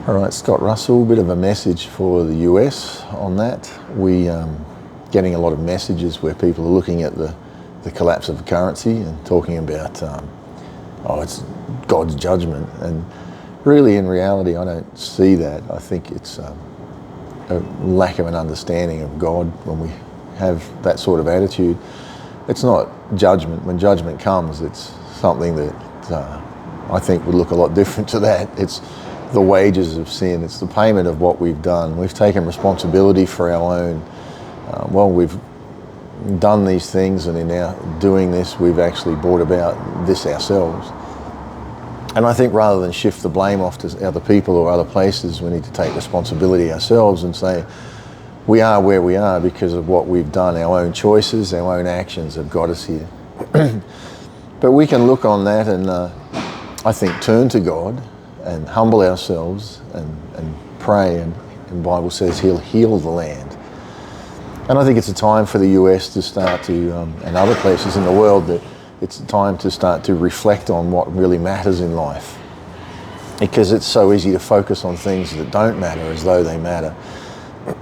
All right, Scott Russell, a bit of a message for the US on that. We getting a lot of messages where people are looking at the collapse of the currency and talking about, it's God's judgment. And really, in reality, I don't see that. I think it's a lack of an understanding of God when we have that sort of attitude. It's not judgment. When judgment comes, it's something that I think would look a lot different to that. It's the wages of sin. It's the payment of what we've done. We've taken responsibility for our own. We've done these things, and in our doing this, we've actually brought about this ourselves. And I think rather than shift the blame off to other people or other places, we need to take responsibility ourselves and say, we are where we are because of what we've done. Our own choices, our own actions have got us here. But we can look on that and I think turn to God and humble ourselves and pray, and the Bible says He'll heal the land. And I think it's a time for the US to start to, and other places in the world, that it's time to start to reflect on what really matters in life. Because it's so easy to focus on things that don't matter as though they matter.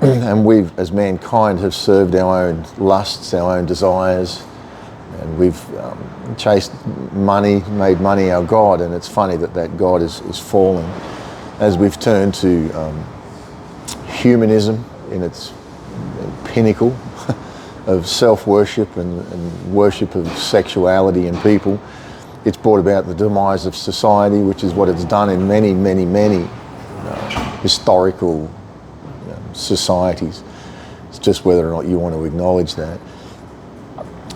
And we've, as mankind, have served our own lusts, our own desires, and we've chased money, made money our God, and it's funny that God is fallen as we've turned to humanism in its pinnacle of self-worship and worship of sexuality and people. It's brought about the demise of society, which is what it's done in many, many, many historical societies. It's just whether or not you want to acknowledge that.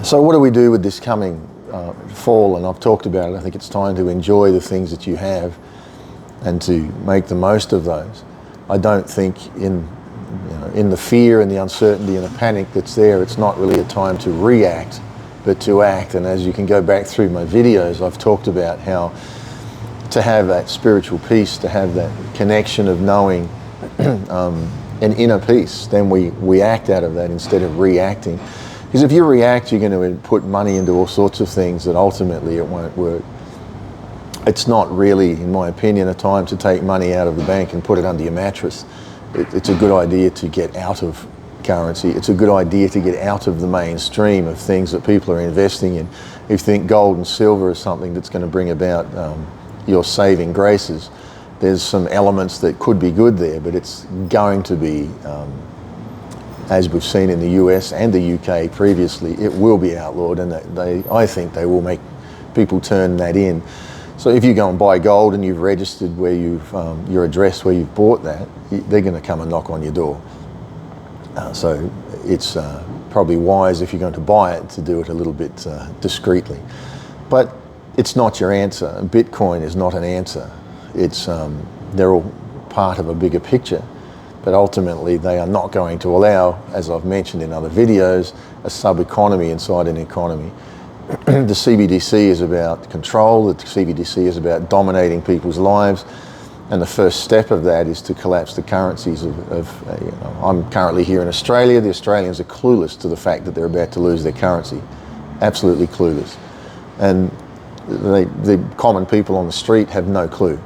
So what do we do with this coming fall? And I've talked about it. I think it's time to enjoy the things that you have and to make the most of those. I don't think in the fear and the uncertainty and the panic that's there, it's not really a time to react, but to act. And as you can go back through my videos, I've talked about how to have that spiritual peace, to have that connection of knowing an inner peace, then we act out of that instead of reacting. Because if you react, you're going to put money into all sorts of things that ultimately it won't work. It's not really, in my opinion, a time to take money out of the bank and put it under your mattress. It's a good idea to get out of currency. It's a good idea to get out of the mainstream of things that people are investing in. If you think gold and silver is something that's going to bring about your saving graces, there's some elements that could be good there, but it's going to be, as we've seen in the US and the UK previously, it will be outlawed, and I think they will make people turn that in. So if you go and buy gold and you've registered where your address where you've bought that, they're going to come and knock on your door. So it's probably wise, if you're going to buy it, to do it a little bit discreetly. But it's not your answer. Bitcoin is not an answer. It's they're all part of a bigger picture. But ultimately, they are not going to allow, as I've mentioned in other videos, a sub-economy inside an economy. The CBDC is about control. The CBDC is about dominating people's lives. And the first step of that is to collapse the currencies I'm currently here in Australia. The Australians are clueless to the fact that they're about to lose their currency. Absolutely clueless. And the common people on the street have no clue.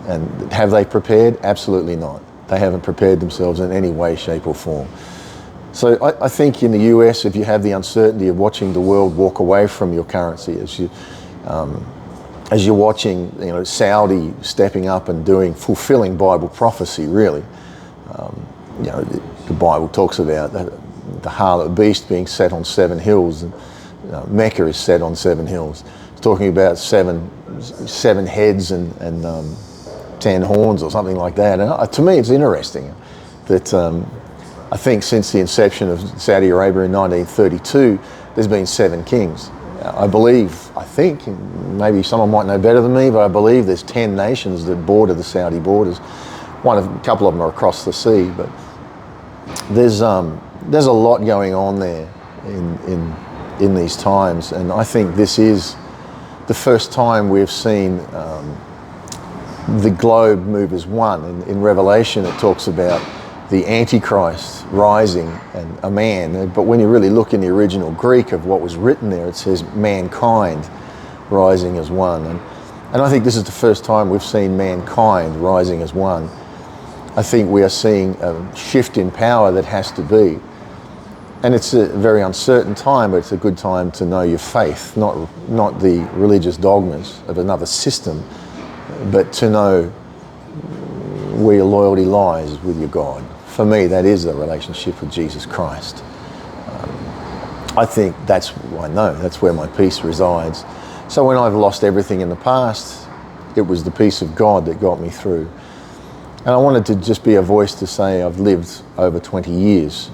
And have they prepared? Absolutely not. They haven't prepared themselves in any way, shape or form. So I think in the US, if you have the uncertainty of watching the world walk away from your currency, as you're watching Saudi stepping up and fulfilling Bible prophecy, really. The Bible talks about the harlot beast being set on 7 hills, and Mecca is set on 7 hills. It's talking about seven heads and 10 horns or something like that. And to me, it's interesting that I think since the inception of Saudi Arabia in 1932, there's been 7 kings. I think, maybe someone might know better than me, but I believe there's 10 nations that border the Saudi borders. A couple of them are across the sea, but there's a lot going on there in these times, and I think this is the first time we've seen the globe move as one. In Revelation, it talks about the Antichrist rising and a man, but when you really look in the original Greek of what was written there, it says mankind rising as one. And And I think this is the first time we've seen mankind rising as one. I think we are seeing a shift in power that has to be. And it's a very uncertain time, but it's a good time to know your faith, not the religious dogmas of another system, but to know where your loyalty lies with your God. For me, that is a relationship with Jesus Christ. I think that's where my peace resides. So when I've lost everything in the past, it was the peace of God that got me through. And I wanted to just be a voice to say I've lived over 20 years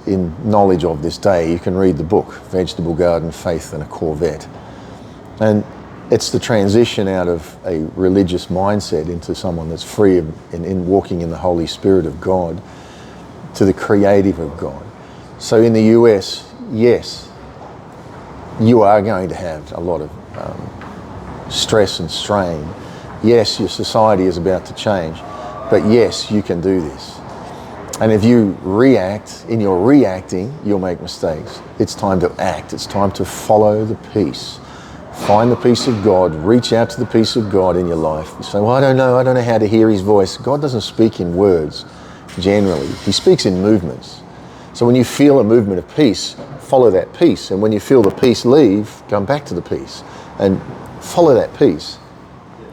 in knowledge of this day. You can read the book, Vegetable Garden, Faith and a Corvette. And it's the transition out of a religious mindset into someone that's free in walking in the Holy Spirit of God to the creative of God. So in the US, yes, you are going to have a lot of stress and strain. Yes, your society is about to change, but yes, you can do this. And if you react, in your reacting, you'll make mistakes. It's time to act. It's time to follow the peace. Find the peace of God. Reach out to the peace of God in your life. You say, well, I don't know how to hear his voice. God doesn't speak in words generally. He speaks in movements. So when you feel a movement of peace, follow that peace. And when you feel the peace leave, come back to the peace and follow that peace.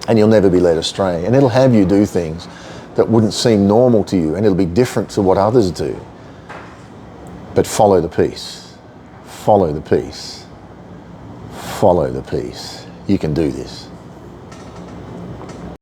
And you'll never be led astray. And it'll have you do things that wouldn't seem normal to you, and it'll be different to what others do. But follow the peace. Follow the peace. Follow the peace. You can do this.